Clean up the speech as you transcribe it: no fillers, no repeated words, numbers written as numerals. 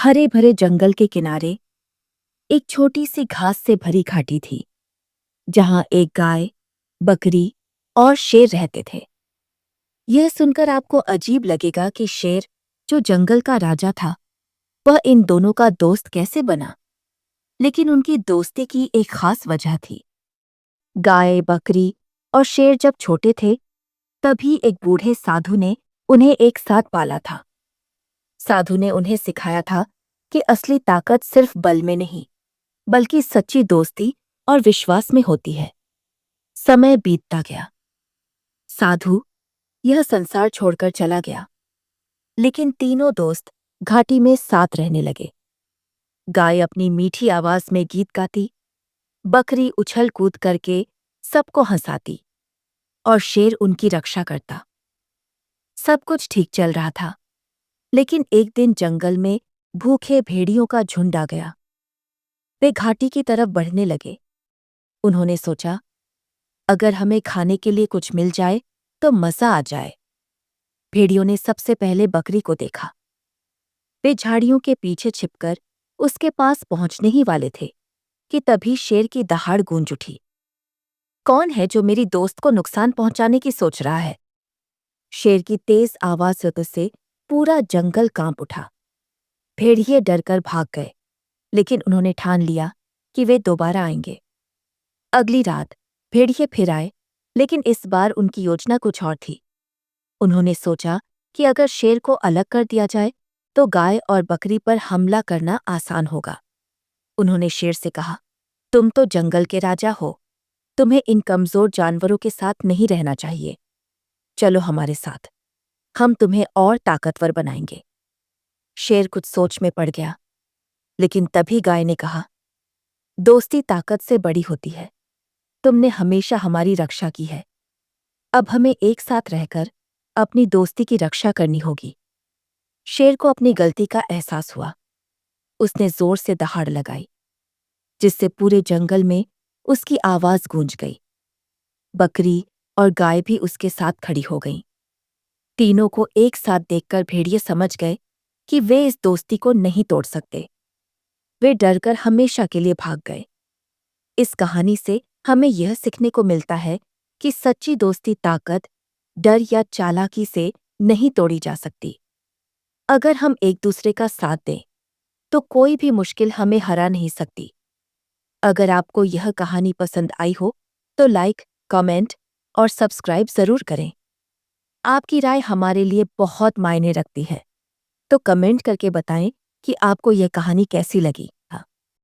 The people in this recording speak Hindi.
हरे भरे जंगल के किनारे एक छोटी सी घास से भरी घाटी थी जहां एक गाय, बकरी और शेर रहते थे। यह सुनकर आपको अजीब लगेगा कि शेर, जो जंगल का राजा था, वह इन दोनों का दोस्त कैसे बना। लेकिन उनकी दोस्ती की एक खास वजह थी। गाय, बकरी और शेर जब छोटे थे, तभी एक बूढ़े साधु ने उन्हें एक साथ पाला था। साधु ने उन्हें सिखाया था कि असली ताकत सिर्फ बल में नहीं, बल्कि सच्ची दोस्ती और विश्वास में होती है। समय बीतता गया। साधु यह संसार छोड़कर चला गया, लेकिन तीनों दोस्त घाटी में साथ रहने लगे। गाय अपनी मीठी आवाज में गीत गाती, बकरी उछल कूद करके सबको हंसाती और शेर उनकी रक्षा करता। सब कुछ ठीक चल रहा था, लेकिन एक दिन जंगल में भूखे भेड़ियों का झुंड आ गया। वे घाटी की तरफ बढ़ने लगे। उन्होंने सोचा, अगर हमें खाने के लिए कुछ मिल जाए तो मजा आ जाए। भेड़ियों ने सबसे पहले बकरी को देखा। वे झाड़ियों के पीछे छिपकर उसके पास पहुंचने ही वाले थे कि तभी शेर की दहाड़ गूंज उठी। कौन है जो मेरी दोस्त को नुकसान पहुंचाने की सोच रहा है? शेर की तेज आवाज से पूरा जंगल कांप उठा। भेड़िए डरकर भाग गए, लेकिन उन्होंने ठान लिया कि वे दोबारा आएंगे। अगली रात भेड़िए फिर आए, लेकिन इस बार उनकी योजना कुछ और थी। उन्होंने सोचा कि अगर शेर को अलग कर दिया जाए तो गाय और बकरी पर हमला करना आसान होगा। उन्होंने शेर से कहा, तुम तो जंगल के राजा हो, तुम्हें इन कमजोर जानवरों के साथ नहीं रहना चाहिए। चलो हमारे साथ, हम तुम्हें और ताकतवर बनाएंगे। शेर कुछ सोच में पड़ गया, लेकिन तभी गाय ने कहा, दोस्ती ताकत से बड़ी होती है। तुमने हमेशा हमारी रक्षा की है, अब हमें एक साथ रहकर अपनी दोस्ती की रक्षा करनी होगी। शेर को अपनी गलती का एहसास हुआ। उसने जोर से दहाड़ लगाई, जिससे पूरे जंगल में उसकी आवाज गूंज गई। बकरी और गाय भी उसके साथ खड़ी हो गईं। तीनों को एक साथ देखकर भेड़िए समझ गए कि वे इस दोस्ती को नहीं तोड़ सकते। वे डरकर हमेशा के लिए भाग गए। इस कहानी से हमें यह सीखने को मिलता है कि सच्ची दोस्ती ताकत, डर या चालाकी से नहीं तोड़ी जा सकती। अगर हम एक दूसरे का साथ दें, तो कोई भी मुश्किल हमें हरा नहीं सकती। अगर आपको यह कहानी पसंद आई हो, तो लाइक, कमेंट और सब्सक्राइब जरूर करें। आपकी राय हमारे लिए बहुत मायने रखती है, तो कमेंट करके बताएं कि आपको यह कहानी कैसी लगी।